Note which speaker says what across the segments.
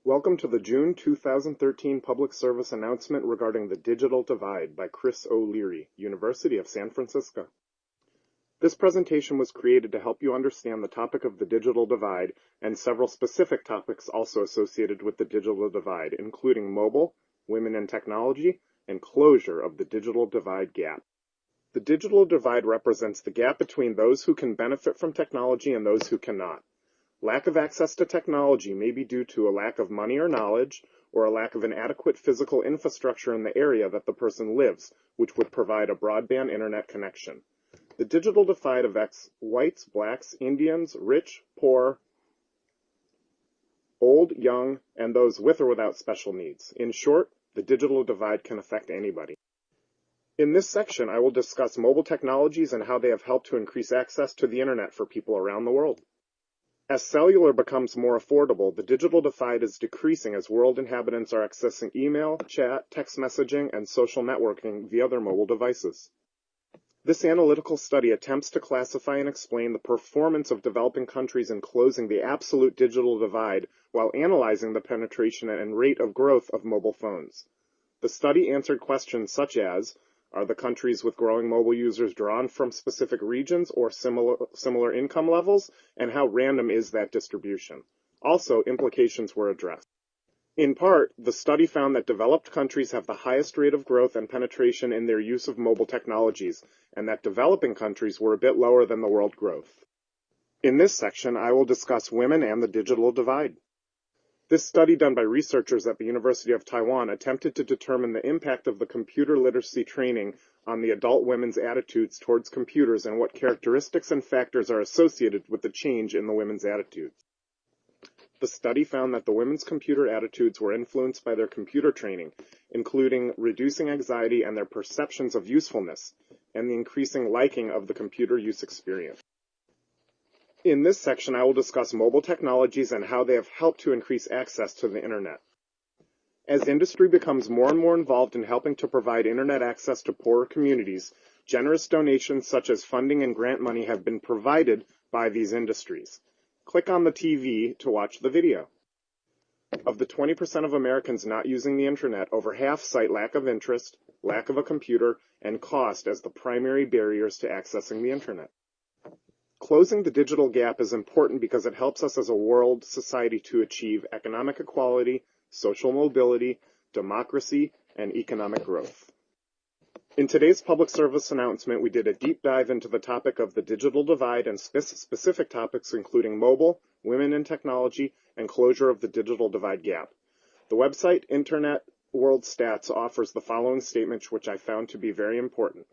Speaker 1: Welcome to the June 2013 public service announcement regarding the digital divide by Chris O'Leary, University of San Francisco. This presentation was created to help you understand the topic of the digital divide and several specific topics also associated with the digital divide, including mobile, women in technology, and closure of the digital divide gap. The digital divide represents the gap between those who can benefit from technology and those who cannot. Lack of access to technology may be due to a lack of money or knowledge, or a lack of an adequate physical infrastructure in the area that the person lives, which would provide a broadband internet connection. The digital divide affects whites, blacks, Indians, rich, poor, old, young, and those with or without special needs. In short, the digital divide can affect anybody. In this section, I will discuss mobile technologies and how they have helped to increase access to the internet for people around the world. As cellular becomes more affordable, the digital divide is decreasing as world inhabitants are accessing email, chat, text messaging, and social networking via their mobile devices. This analytical study attempts to classify and explain the performance of developing countries in closing the absolute digital divide while analyzing the penetration and rate of growth of mobile phones. The study answered questions such as, are the countries with growing mobile users drawn from specific regions or similar income levels, and how random is that distribution? Also, implications were addressed. In part, the study found that developed countries have the highest rate of growth and penetration in their use of mobile technologies, and that developing countries were a bit lower than the world growth. In this section, I will discuss women and the digital divide. This study done by researchers at the University of Taiwan attempted to determine the impact of the computer literacy training on the adult women's attitudes towards computers and what characteristics and factors are associated with the change in the women's attitudes. The study found that the women's computer attitudes were influenced by their computer training, including reducing anxiety and their perceptions of usefulness, and the increasing liking of the computer use experience. In this section, I will discuss mobile technologies and how they have helped to increase access to the internet. As industry becomes more and more involved in helping to provide internet access to poorer communities, generous donations such as funding and grant money have been provided by these industries. Click on the TV to watch the video. Of the 20% of Americans not using the internet, over half cite lack of interest, lack of a computer, and cost as the primary barriers to accessing the internet. Closing the digital gap is important because it helps us as a world society to achieve economic equality, social mobility, democracy, and economic growth. In today's public service announcement, we did a deep dive into the topic of the digital divide and specific topics including mobile, women in technology, and closure of the digital divide gap. The website Internet World Stats offers the following statement, which I found to be very important.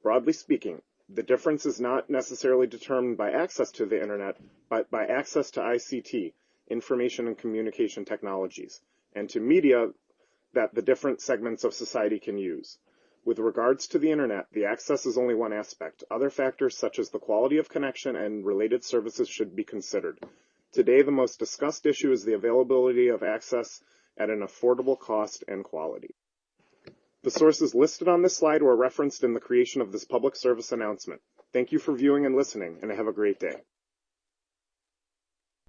Speaker 1: Broadly speaking, the difference is not necessarily determined by access to the internet, but by access to ICT, information and communication technologies, and to media that the different segments of society can use. With regards to the internet, the access is only one aspect. Other factors such as the quality of connection and related services should be considered. Today, the most discussed issue is the availability of access at an affordable cost and quality. The sources listed on this slide were referenced in the creation of this public service announcement. Thank you for viewing and listening, and have a great day.